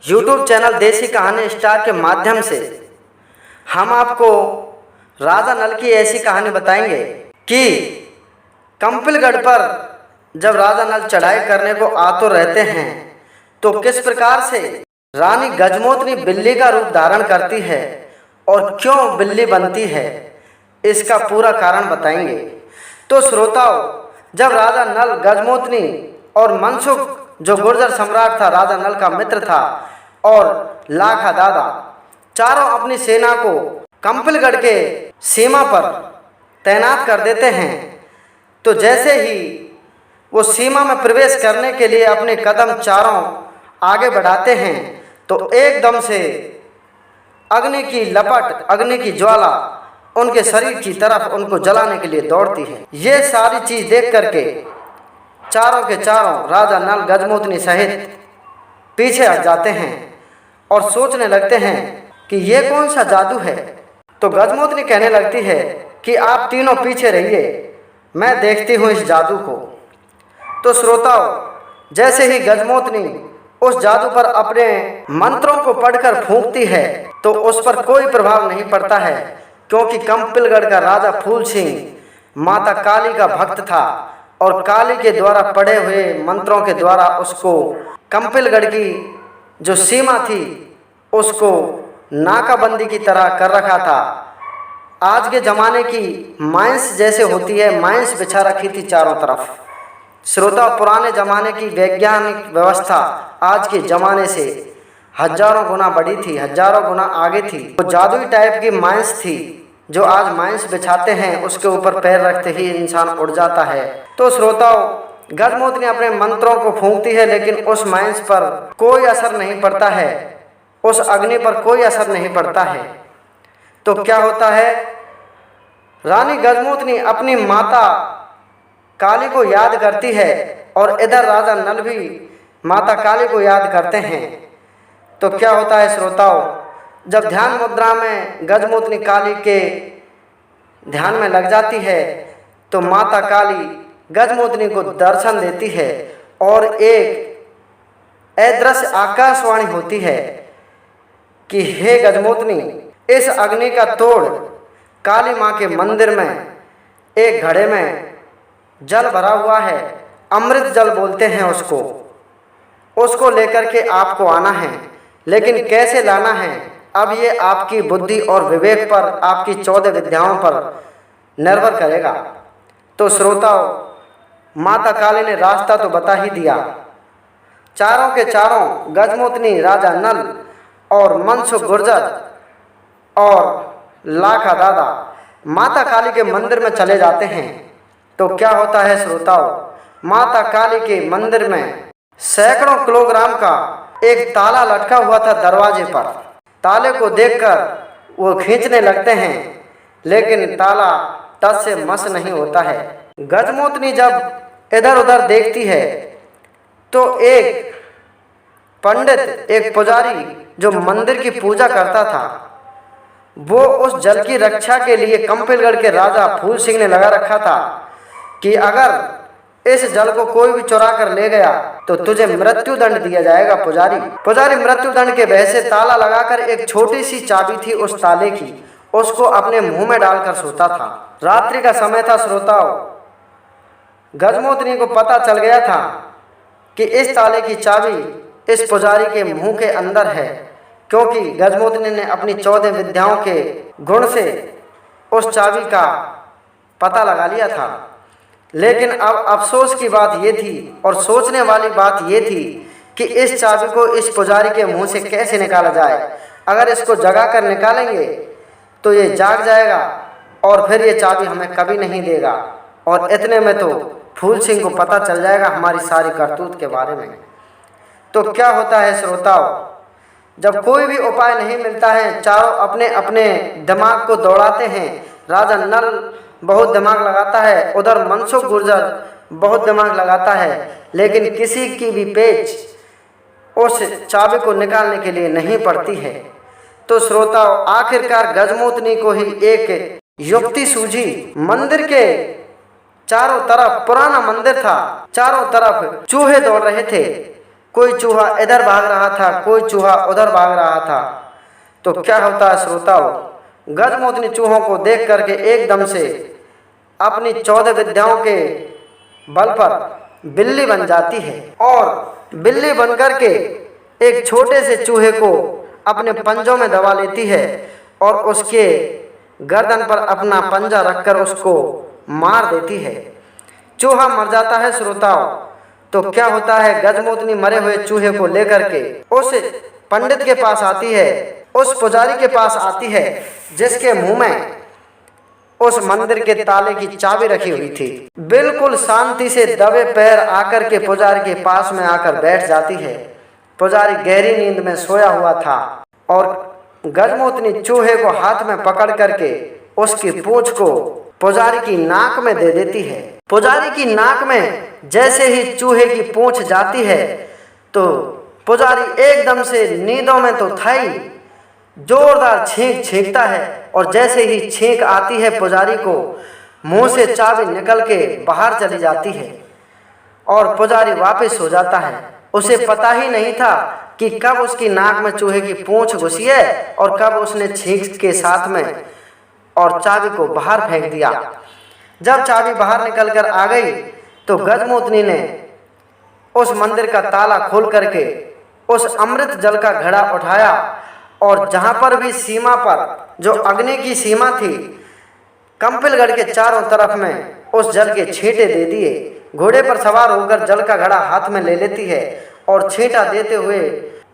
YouTube channel देसी कहानी star के माध्यम से हम आपको राजा नल की ऐसी कहानी बताएंगे कि कंपिलगढ़ पर जब राजा नल चढ़ाई करने को आ तो रहते हैं तो किस प्रकार से रानी गजमोतनी बिल्ली का रूप धारण करती है और क्यों बिल्ली बनती है, इसका पूरा कारण बताएंगे। तो श्रोताओं, जब राजा नल गजमोतनी और मनसुख जो गुर्जर सम्राट था, राजा नल का मित्र था, और लाखा दादा चारों अपनी सेना को कंपिलगढ़ के सीमा पर तैनात कर देते हैं, तो जैसे ही वो सीमा में प्रवेश करने के लिए अपने कदम चारों आगे बढ़ाते हैं तो एकदम से अग्नि की लपट, अग्नि की ज्वाला उनके शरीर की तरफ उनको जलाने के लिए दौड़ती है। ये सारी चीज देख करके चारों के चारों राजा नल गजमोतनी सहित पीछे हट जाते हैं और सोचने लगते हैं कि ये कौन सा जादू है। तो गजमोतनी कहने लगती है कि आप तीनों पीछे रहिए, मैं देखती हूँ इस जादू को। तो श्रोताओं, जैसे ही गजमोतनी उस जादू पर अपने मंत्रों को पढ़कर फूंकती है तो उस पर कोई प्रभाव नहीं पड़ता है, क्योंकि कंपिलगढ़ का राजा फूल सिंह माता काली का भक्त था और काली के द्वारा पढ़े हुए मंत्रों के द्वारा उसको कंपिलगढ़ की जो सीमा थी उसको नाकाबंदी की तरह कर रखा था। आज के ज़माने की माइंस जैसे होती है, माइंस बिछा रखी थी चारों तरफ। श्रोता, पुराने ज़माने की वैज्ञानिक व्यवस्था आज के ज़माने से हजारों गुना बड़ी थी, हजारों गुना आगे थी। वो जादुई टाइप की माइंस थी जो आज माइंस बिछाते हैं उसके ऊपर पैर रखते ही इंसान उड़ जाता है। तो श्रोताओं, गजमोतनी अपने मंत्रों को फूंकती है लेकिन उस माइंस पर कोई असर नहीं पड़ता है, उस अग्नि पर कोई असर नहीं पड़ता है। तो क्या होता है, रानी गजमोतनी अपनी माता काली को याद करती है और इधर राजा नल भी माता काली को याद करते हैं। तो क्या होता है श्रोताओं, जब ध्यान मुद्रा में गजमोतनी काली के ध्यान में लग जाती है तो माता काली गजमोतनी को दर्शन देती है और एक अदृश्य आकाशवाणी होती है कि हे गजमोतनी, इस अग्नि का तोड़ काली माँ के मंदिर में एक घड़े में जल भरा हुआ है, अमृत जल बोलते हैं उसको लेकर के आपको आना है, लेकिन कैसे लाना है अब ये आपकी बुद्धि और विवेक पर, आपकी 14 विद्याओं पर निर्भर करेगा। तो श्रोताओं, माता काली ने रास्ता तो बता ही दिया। चारों के चारों गजमोतनी, राजा नल और मनसुख गुर्जर और लाखा दादा माता काली के मंदिर में चले जाते हैं। तो क्या होता है श्रोताओं, माता काली के मंदिर में सैकड़ों किलोग्राम का एक ताला लटका हुआ था दरवाजे पर। ताले को देखकर वो खींचने लगते हैं लेकिन ताला टस से मस नहीं होता है। गजमोतनी जब इधर उधर देखती है तो एक पंडित, एक पुजारी जो मंदिर की पूजा करता था, वो उस जल की रक्षा के लिए कंपिलगढ़ के राजा फूल सिंह ने लगा रखा था कि अगर इस जल को कोई भी चुरा कर ले गया तो तुझे मृत्यु दंड दिया जाएगा। पुजारी मृत्यु दंड के भय से ताला लगाकर एक छोटी सी चाबी थी उस ताले की, उसको अपने मुंह में डालकर सोता था। रात्रि का समय था श्रोताओं, गजमोतनी को पता चल गया था कि इस ताले की चाबी इस पुजारी के मुंह के अंदर है, क्योंकि गजमोतनी ने अपनी 14 विद्याओं के गुण से उस चाबी का पता लगा लिया था। लेकिन अब अफसोस की बात ये थी और सोचने वाली बात ये थी कि इस चाबी को इस पुजारी के मुंह से कैसे निकाला जाए। अगर इसको जगा कर निकालेंगे तो ये जाग जाएगा और फिर ये चाबी हमें कभी नहीं देगा, और इतने में तो फूल सिंह को पता चल जाएगा हमारी सारी करतूत के बारे में। तो क्या होता है श्रोताओं, जब कोई भी उपाय नहीं मिलता है, चारों अपने अपने दिमाग को दौड़ाते हैं। राजा नल बहुत दिमाग लगाता है, उधर मनसुख गुर्जर बहुत दिमाग लगाता है, लेकिन किसी की भी पेच उस चाबी को निकालने के लिए नहीं पड़ती है। तो श्रोताओं, आखिरकार गजमोतनी को ही एक युक्ति सूझी। मंदिर के चारों तरफ, पुराना मंदिर था, चारों तरफ चूहे दौड़ रहे थे। कोई चूहा इधर भाग रहा था, कोई चूहा उधर भाग रहा था। तो क्या होता है श्रोताओं, गजमोतनी चूहों को देख करके एकदम से अपनी 14 विद्याओं के बल पर बिल्ली बन जाती है और बिल्ली बन करके एक छोटे से चूहे को अपने पंजों में दबा लेती है और उसके गर्दन पर अपना पंजा रखकर उसको मार देती है। चूहा मर जाता है श्रोताओं। तो क्या होता है, गजमोतनी मरे हुए चूहे को लेकर के उस पंडित के पास आती है, उस पुजारी के पास आती है जिसके मुंह में उस मंदिर के ताले की चाबी रखी हुई थी। बिल्कुल शांति से दबे पैर आकर के पुजारी के पास में आकर बैठ जाती है। पुजारी गहरी नींद में सोया हुआ था और गजमोतनी चूहे को हाथ में पकड़ करके उसकी पूंछ को पुजारी की नाक में दे देती है। पुजारी की नाक में जैसे ही चूहे की पूंछ जाती है तो पुजारी एकदम से नींदों में तो था ही, जोरदार छींक छींकता है और जैसे ही छींक आती है पुजारी को मुंह से चाबी निकल के बाहर चली जाती है और पुजारी वापस सो जाता है। उसे पता ही नहीं था कि कब उसकी नाक में चूहे की पूंछ घुसी है और कब उसने छींक के साथ में और चाबी को बाहर फेंक दिया। जब चाबी बाहर निकल कर आ गई तो गजमोतनी ने उस मंदिर का ताला खोल करके उस अमृत जल का घड़ा उठाया और जहाँ पर भी सीमा पर जो अग्नि की सीमा थी, कंपिलगढ़ के चारों तरफ में उस जल के छींटे दे दिए। घोड़े पर सवार होकर जल का घड़ा हाथ में ले लेती है और छींटा देते हुए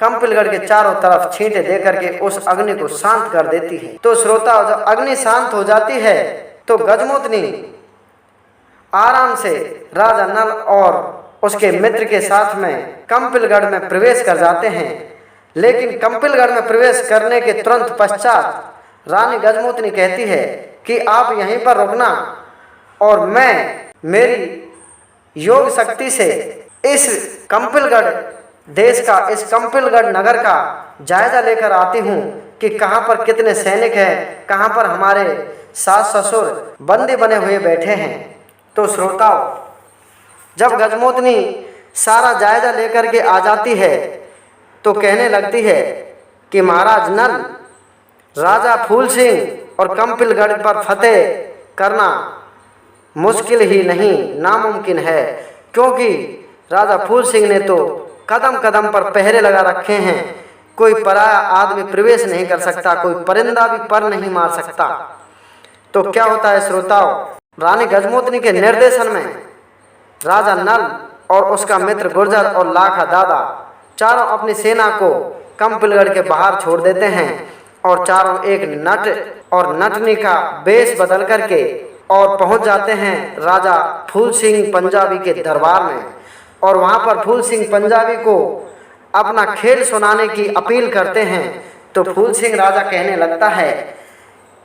कंपिलगढ़ के चारों तरफ छींटे दे करके उस अग्नि को शांत कर देती है। तो श्रोता, जब अग्नि शांत हो जाती है तो गजमोतनी आराम से राजा नल और उसके मित्र के साथ में कंपिलगढ़ में प्रवेश कर जाते हैं। लेकिन कंपिलगढ़ में प्रवेश करने के तुरंत पश्चात रानी गजमोतनी कहती है कि आप यहीं पर रुकना और मैं मेरी योग शक्ति से इस कंपिलगढ़ देश का, इस कंपिलगढ़ नगर का जायजा लेकर आती हूँ कि कहाँ पर कितने सैनिक हैं, कहाँ पर हमारे सास ससुर बंदी बने हुए बैठे हैं। तो श्रोताओं, जब गजमोतनी सारा जायजा लेकर के आ जाती है तो कहने लगती है कि महाराज नल, राजा फूल सिंह और कंपिलगढ़ पर फतेह करना मुश्किल ही नहीं नामुमकिन है, क्योंकि राजा फूल सिंह ने तो कदम कदम पर पहरे लगा रखे हैं। कोई पराया आदमी प्रवेश नहीं कर सकता, कोई परिंदा भी पर नहीं मार सकता। तो क्या होता है श्रोताओं, रानी गजमोतनी के निर्देशन में राजा नल और उसका मित्र गुर्जर और लाखा दादा चारों अपनी सेना को कंपिलगढ़ के बाहर छोड़ देते हैं और चारों एक नट और नटनी का वेश बदल करके और पहुंच जाते हैं राजा फूल सिंह पंजाबी के दरबार में। और वहां पर फूल सिंह पंजाबी को अपना खेल सुनाने की अपील करते हैं। तो फूल सिंह राजा कहने लगता है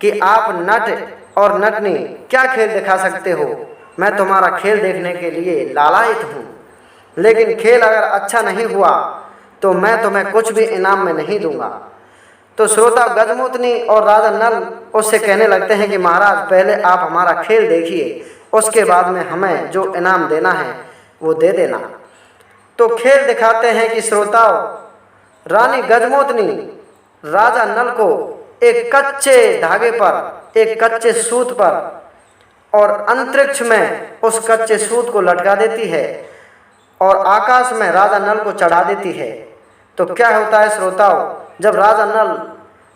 कि आप नट और नटनी क्या खेल दिखा सकते हो, मैं तुम्हारा खेल देखने के लिए लालायित हूँ, लेकिन खेल अगर अच्छा नहीं हुआ तो मैं तुम्हें कुछ भी इनाम में नहीं दूंगा। तो श्रोता, गजमोतनी और राजा नल उससे कहने लगते हैं कि महाराज पहले आप हमारा खेल देखिए, उसके बाद में हमें जो इनाम देना है वो दे देना। तो खेल दिखाते हैं कि श्रोताओं, रानी गजमोतनी राजा नल को एक कच्चे धागे पर, एक कच्चे सूत पर और अंतरिक्ष में उस कच्चे सूत को लटका देती है और आकाश में राजा नल को चढ़ा देती है। तो क्या होता है श्रोताओं, जब राजा नल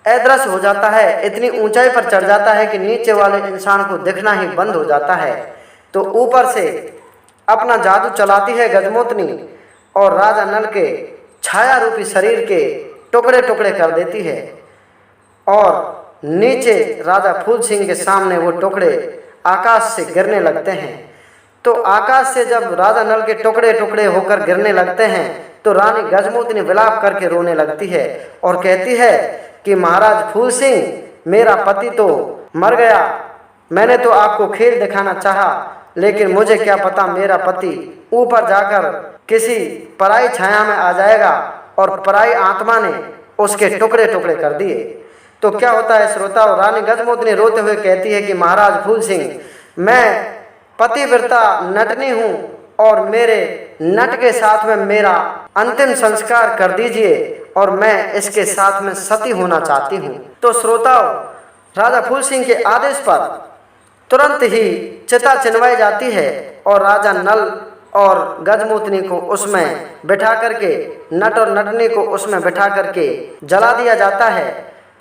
अदृश्य हो जाता है, इतनी ऊंचाई पर चढ़ जाता है कि नीचे वाले इंसान को दिखना ही बंद हो जाता है, तो ऊपर से अपना जादू चलाती है गजमोतनी और राजा नल के छाया रूपी शरीर के टुकड़े टुकड़े कर देती है और नीचे राजा फूल सिंह के सामने वो टुकड़े आकाश से गिरने लगते हैं। तो आकाश से जब राजा नल के टुकड़े टुकड़े होकर गिरने लगते हैं तो रानी गजमोतनी विलाप करके रोने लगती है और कहती है कि महाराज फूल सिंह, मेरा पति तो मर गया, मैंने तो आपको खेल दिखाना चाहा, लेकिन मुझे क्या पता मेरा पति ऊपर जाकर किसी पराई छाया में आ जाएगा और पराई आत्मा ने उसके टुकड़े टुकड़े कर दिए। तो क्या होता है श्रोताओं, रानी गजमोतनी रोते हुए कहती है कि महाराज फूल सिंह, मैं पतिव्रता नटनी हूँ और मेरे नट के साथ में मेरा अंतिम संस्कार कर दीजिए और मैं इसके साथ में सती होना चाहती हूँ। तो श्रोताओं, राजा फूल सिंह के आदेश पर तुरंत ही चिता चिनवाई जाती है और राजा नल और गजमोतनी को उसमें बिठा करके, नट और नटनी को उसमें बिठा करके जला दिया जाता है।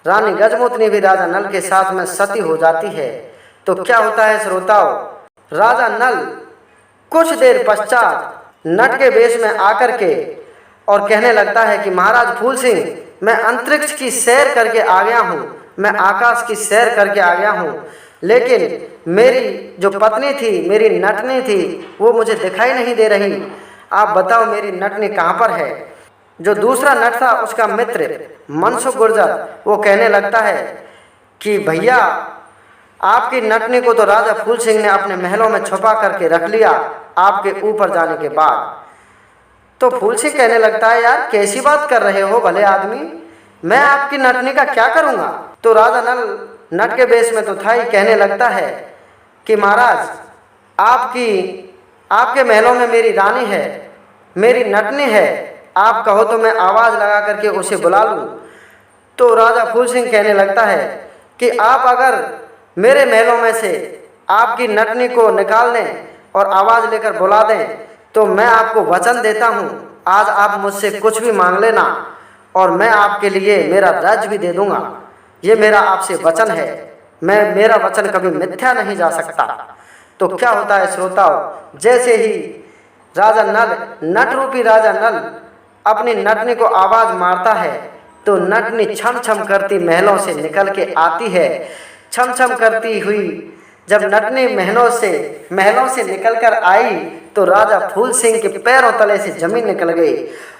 रानी गजमोतनी भी राजा नल के साथ में सती हो जाती है। तो क्या होता है श्रोताओं, राजा नल कुछ देर पश्चात नट के वेश में आकर के और कहने लगता है कि महाराज फूल सिंह, मैं अंतरिक्ष की सैर करके आ गया हूँ, मैं आकाश की सैर करके आ गया हूँ, लेकिन मेरी जो पत्नी थी, मेरी नटनी थी, वो मुझे दिखाई नहीं दे रही। आप बताओ मेरी नटनी कहाँ पर है। जो दूसरा नट था, उसका मित्र मनसुख गुर्जर, वो कहने लगता है कि भैया, आपकी नटनी को तो राजा फूल सिंह ने अपने महलों में छुपा करके रख लिया आपके ऊपर जाने के बाद। तो फूल सिंह कहने लगता है, यार कैसी बात कर रहे हो भले आदमी, मैं आपकी नटनी का क्या करूँगा। तो राजा नल नट के बेस में तो था ही, कहने लगता है कि महाराज, आपके महलों में मेरी रानी है, मेरी नटनी है, आप कहो तो मैं आवाज़ लगा करके उसे बुला लूँ। तो राजा फूल सिंह कहने लगता है कि आप अगर मेरे महलों में से आपकी नटनी को निकाल दें और आवाज़ लेकर बुला दें तो मैं आपको वचन देता हूँ, आज आप मुझसे कुछ भी मांग लेना और मैं आपके लिए मेरा राज्य भी दे दूँगा। ये मेरा आपसे वचन है, मेरा वचन कभी मिथ्या नहीं जा सकता। तो क्या होता है श्रोताओं, जैसे ही राजा नल, नट रूपी राजा नल अपनी नटनी को आवाज़ मारता है तो नटनी छम छम करती महलों से निकल के आती है। छम छम करती हुई जब नटनी महलों से निकल कर आई तो राजा फूल सिंह के पैरों तले से जमीन निकल गई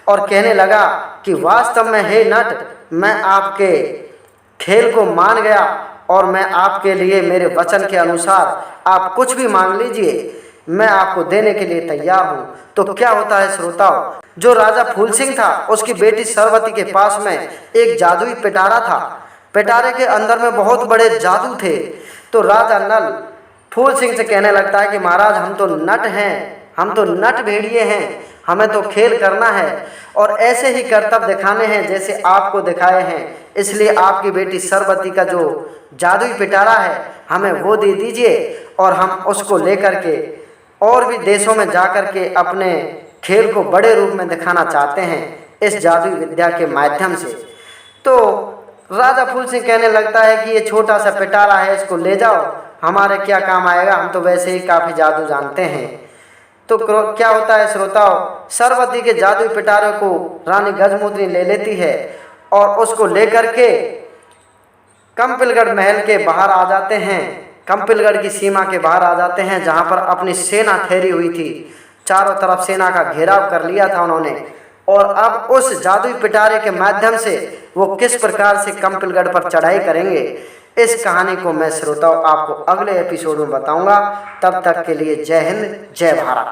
और कहने लगा कि वास्तव में हे नट, मैं आपके खेल को मान गया और मैं आपके लिए मेरे वचन के अनुसार आप कुछ भी मांग लीजिए, मैं आपको देने के लिए तैयार हूँ। तो क्या होता है श्रोताओं, जो राजा फूल सिंह था, उसकी बेटी सरवती के पास में एक जादुई पिटारा था। पिटारे के अंदर में बहुत बड़े जादू थे। तो राजा नल फूल सिंह से कहने लगता है कि महाराज, हम तो नट हैं, हम तो नट भेड़िए हैं, हमें तो खेल करना है और ऐसे ही करतब दिखाने हैं जैसे आपको दिखाए हैं, इसलिए आपकी बेटी सरवती का जो जादुई पिटारा है हमें वो दे दीजिए और हम उसको लेकर के और भी देशों में जाकर के अपने खेल को बड़े रूप में दिखाना चाहते हैं इस जादुई विद्या के माध्यम से। तो राजा फूल सिंह कहने लगता है कि ये छोटा सा पिटारा है, इसको ले जाओ, हमारे क्या काम आएगा, हम तो वैसे ही काफ़ी जादू जानते हैं। तो क्या होता है श्रोताओं, सरवती के जादुई पिटारे को रानी गजमोतनी ले लेती है और उसको लेकर के कंपिलगढ़ महल के बाहर आ जाते हैं, कंपिलगढ़ की सीमा के बाहर आ जाते हैं, जहां पर अपनी सेना ठहरी हुई थी। चारों तरफ सेना का घेराव कर लिया था उन्होंने और अब उस जादुई पिटारे के माध्यम से वो किस प्रकार से कंपिलगढ़ पर चढ़ाई करेंगे, इस कहानी को मैं श्रोताओं आपको अगले एपिसोड में बताऊंगा। तब तक के लिए जय हिंद, जय भारत।